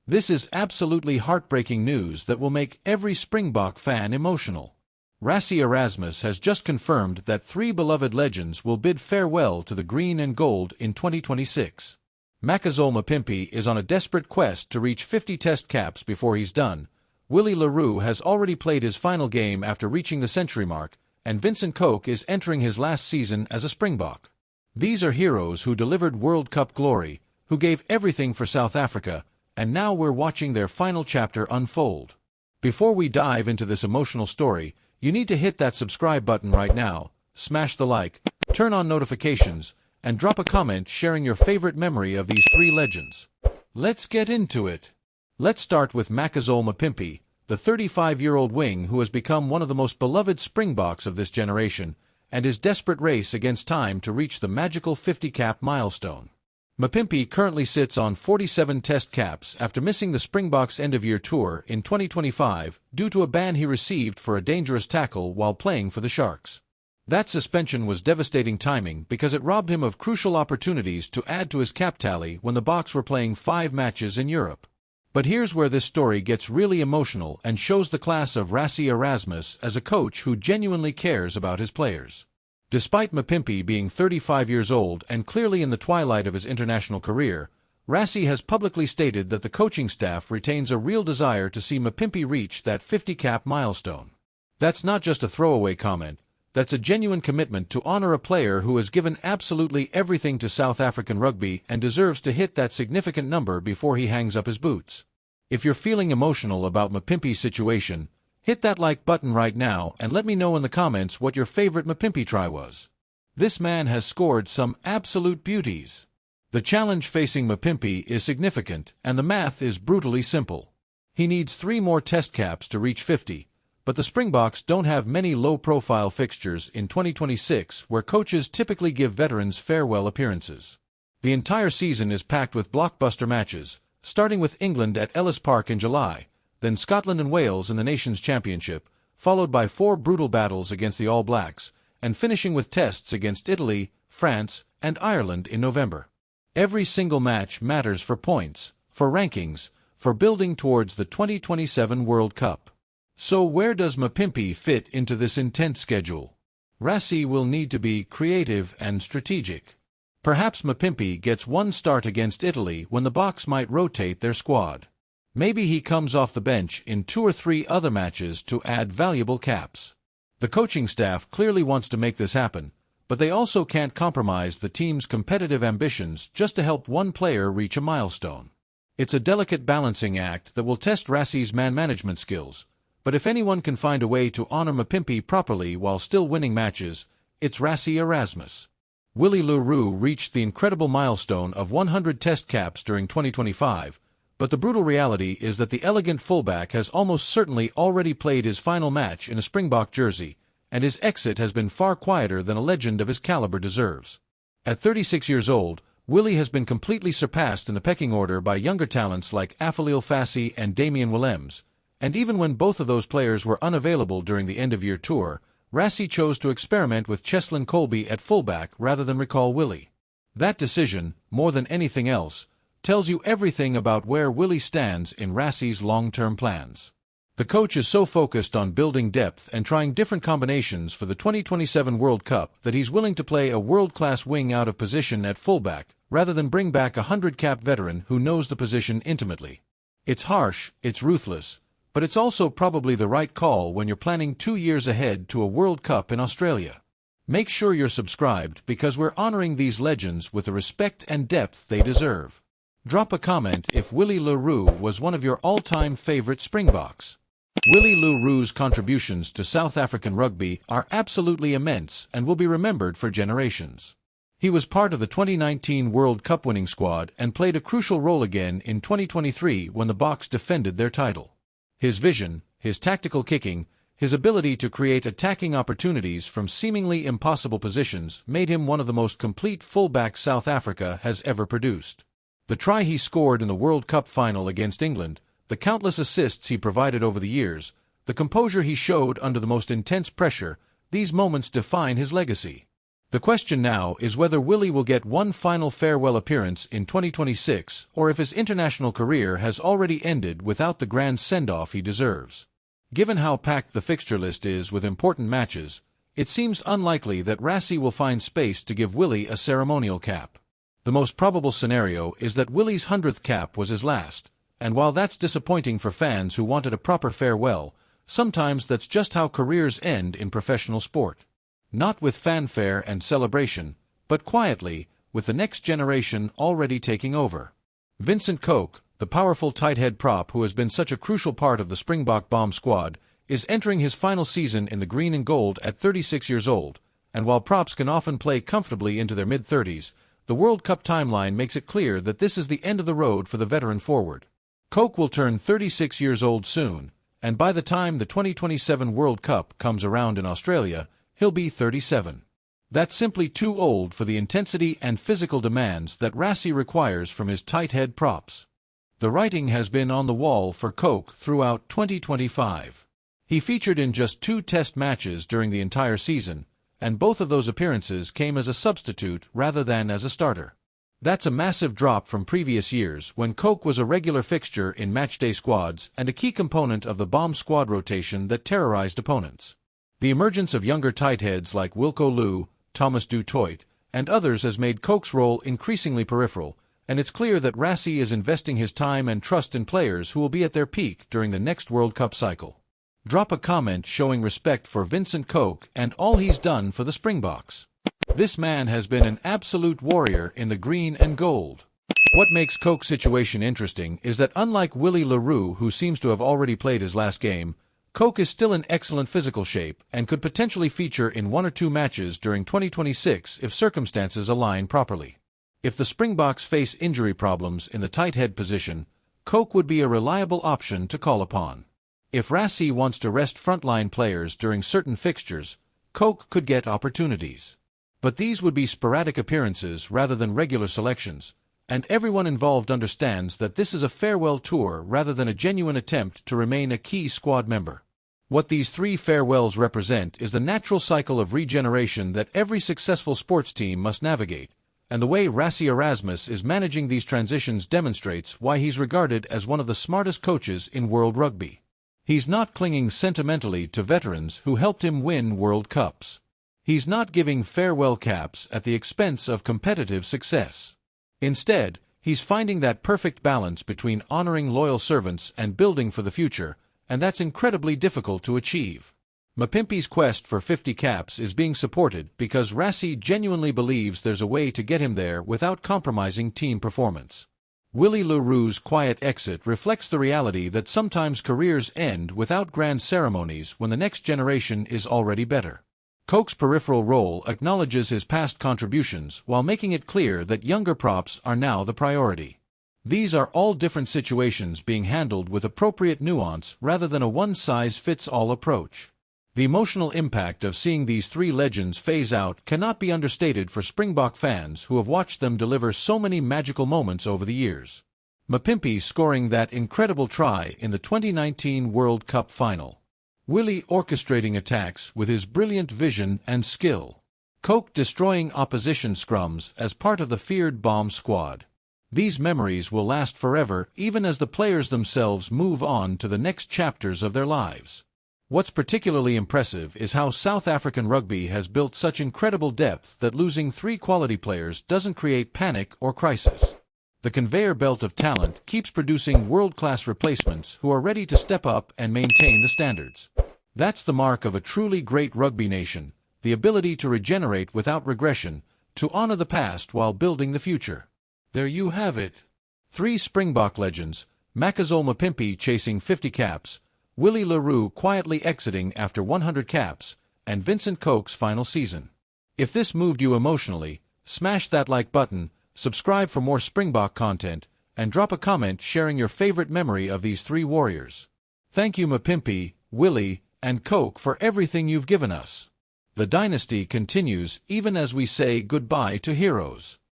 This is absolutely heartbreaking news that will make every Springbok fan emotional. Rassie Erasmus has just confirmed that three beloved legends will bid farewell to the green and gold in 2026. Makazole Mapimpi is on a desperate quest to reach 50 test caps before he's done. Willie Le Roux has already played his final game after reaching the century mark, and Vincent Koch is entering his last season as a Springbok. These are heroes who delivered World Cup glory, who gave everything for South Africa, and now we're watching their final chapter unfold. Before we dive into this emotional story, you need to hit that subscribe button right now, smash the like, turn on notifications, and drop a comment sharing your favorite memory of these three legends. Let's get into it. Let's start with Makazole Mapimpi, the 35-year-old wing who has become one of the most beloved Springboks of this generation, and his desperate race against time to reach the magical 50-cap milestone. Mapimpi currently sits on 47 test caps after missing the Springboks end-of-year tour in 2025 due to a ban he received for a dangerous tackle while playing for the Sharks. That suspension was devastating timing because it robbed him of crucial opportunities to add to his cap tally when the Boks were playing 5 matches in Europe. But here's where this story gets really emotional and shows the class of Rassie Erasmus as a coach who genuinely cares about his players. Despite Mapimpi being 35 years old and clearly in the twilight of his international career, Rassie has publicly stated that the coaching staff retains a real desire to see Mapimpi reach that 50-cap milestone. That's not just a throwaway comment. That's a genuine commitment to honor a player who has given absolutely everything to South African rugby and deserves to hit that significant number before he hangs up his boots. If you're feeling emotional about Mapimpi's situation, hit that like button right now and let me know in the comments what your favorite Mapimpi try was. This man has scored some absolute beauties. The challenge facing Mapimpi is significant and the math is brutally simple. He needs 3 more test caps to reach 50. But the Springboks don't have many low-profile fixtures in 2026 where coaches typically give veterans farewell appearances. The entire season is packed with blockbuster matches, starting with England at Ellis Park in July, then Scotland and Wales in the Nations Championship, followed by 4 brutal battles against the All Blacks, and finishing with tests against Italy, France, and Ireland in November. Every single match matters for points, for rankings, for building towards the 2027 World Cup. So where does Mapimpi fit into this intense schedule? Rassie will need to be creative and strategic. Perhaps Mapimpi gets one start against Italy when the Boks might rotate their squad. Maybe he comes off the bench in 2 or 3 other matches to add valuable caps. The coaching staff clearly wants to make this happen, but they also can't compromise the team's competitive ambitions just to help one player reach a milestone. It's a delicate balancing act that will test Rassie's man management skills. But if anyone can find a way to honor Mapimpi properly while still winning matches, it's Rassie Erasmus. Willie Le Roux reached the incredible milestone of 100 test caps during 2025, but the brutal reality is that the elegant fullback has almost certainly already played his final match in a Springbok jersey, and his exit has been far quieter than a legend of his caliber deserves. At 36 years old, Willie has been completely surpassed in the pecking order by younger talents like Afalil Fassi and Damian Willemse. And even when both of those players were unavailable during the end-of-year tour, Rassie chose to experiment with Cheslin Kolbe at fullback rather than recall Willie. That decision, more than anything else, tells you everything about where Willie stands in Rassie's long-term plans. The coach is so focused on building depth and trying different combinations for the 2027 World Cup that he's willing to play a world-class wing out of position at fullback rather than bring back a 100-cap veteran who knows the position intimately. It's harsh, it's ruthless, but it's also probably the right call when you're planning 2 years ahead to a World Cup in Australia. Make sure you're subscribed because we're honoring these legends with the respect and depth they deserve. Drop a comment if Willie Le Roux was one of your all-time favorite Springboks. Willie Le Roux's contributions to South African rugby are absolutely immense and will be remembered for generations. He was part of the 2019 World Cup winning squad and played a crucial role again in 2023 when the Boks defended their title. His vision, his tactical kicking, his ability to create attacking opportunities from seemingly impossible positions made him one of the most complete fullbacks South Africa has ever produced. The try he scored in the World Cup final against England, the countless assists he provided over the years, the composure he showed under the most intense pressure, these moments define his legacy. The question now is whether Willie will get one final farewell appearance in 2026 or if his international career has already ended without the grand send-off he deserves. Given how packed the fixture list is with important matches, it seems unlikely that Rassie will find space to give Willie a ceremonial cap. The most probable scenario is that Willie's 100th cap was his last, and while that's disappointing for fans who wanted a proper farewell, sometimes that's just how careers end in professional sport. Not with fanfare and celebration, but quietly, with the next generation already taking over. Vincent Koch, the powerful tight head prop who has been such a crucial part of the Springbok bomb squad, is entering his final season in the green and gold at 36 years old, and while props can often play comfortably into their mid-30s, the World Cup timeline makes it clear that this is the end of the road for the veteran forward. Koch will turn 36 years old soon, and by the time the 2027 World Cup comes around in Australia, he'll be 37. That's simply too old for the intensity and physical demands that Rassie requires from his tight head props. The writing has been on the wall for Koch throughout 2025. He featured in just 2 test matches during the entire season, and both of those appearances came as a substitute rather than as a starter. That's a massive drop from previous years when Koch was a regular fixture in matchday squads and a key component of the bomb squad rotation that terrorized opponents. The emergence of younger tight heads like Willie Le Roux, Thomas du Toit, and others has made Koch's role increasingly peripheral, and it's clear that Rassie is investing his time and trust in players who will be at their peak during the next World Cup cycle. Drop a comment showing respect for Vincent Koch and all he's done for the Springboks. This man has been an absolute warrior in the green and gold. What makes Koch's situation interesting is that unlike Willie Le Roux, who seems to have already played his last game, Koch is still in excellent physical shape and could potentially feature in 1 or 2 matches during 2026 if circumstances align properly. If the Springboks face injury problems in the tight head position, Koch would be a reliable option to call upon. If Rassie wants to rest frontline players during certain fixtures, Koch could get opportunities. But these would be sporadic appearances rather than regular selections, and everyone involved understands that this is a farewell tour rather than a genuine attempt to remain a key squad member. What these 3 farewells represent is the natural cycle of regeneration that every successful sports team must navigate, and the way Rassie Erasmus is managing these transitions demonstrates why he's regarded as one of the smartest coaches in world rugby. He's not clinging sentimentally to veterans who helped him win World Cups. He's not giving farewell caps at the expense of competitive success. Instead, he's finding that perfect balance between honoring loyal servants and building for the future, and that's incredibly difficult to achieve. Mapimpi's quest for 50 caps is being supported because Rassie genuinely believes there's a way to get him there without compromising team performance. Willie Le Roux's quiet exit reflects the reality that sometimes careers end without grand ceremonies when the next generation is already better. Koch's peripheral role acknowledges his past contributions while making it clear that younger props are now the priority. These are all different situations being handled with appropriate nuance rather than a one-size-fits-all approach. The emotional impact of seeing these 3 legends phase out cannot be understated for Springbok fans who have watched them deliver so many magical moments over the years. Mapimpi scoring that incredible try in the 2019 World Cup final. Willie orchestrating attacks with his brilliant vision and skill. Koch destroying opposition scrums as part of the feared bomb squad. These memories will last forever even as the players themselves move on to the next chapters of their lives. What's particularly impressive is how South African rugby has built such incredible depth that losing 3 quality players doesn't create panic or crisis. The conveyor belt of talent keeps producing world-class replacements who are ready to step up and maintain the standards. That's the mark of a truly great rugby nation, the ability to regenerate without regression, to honor the past while building the future. There you have it. 3 Springbok legends, Makazole Mapimpi chasing 50 caps, Willie Le Roux quietly exiting after 100 caps, and Vincent Koch's final season. If this moved you emotionally, smash that like button, subscribe for more Springbok content, and drop a comment sharing your favorite memory of these 3 warriors. Thank you Mapimpi, Willie, and Koch for everything you've given us. The dynasty continues even as we say goodbye to heroes.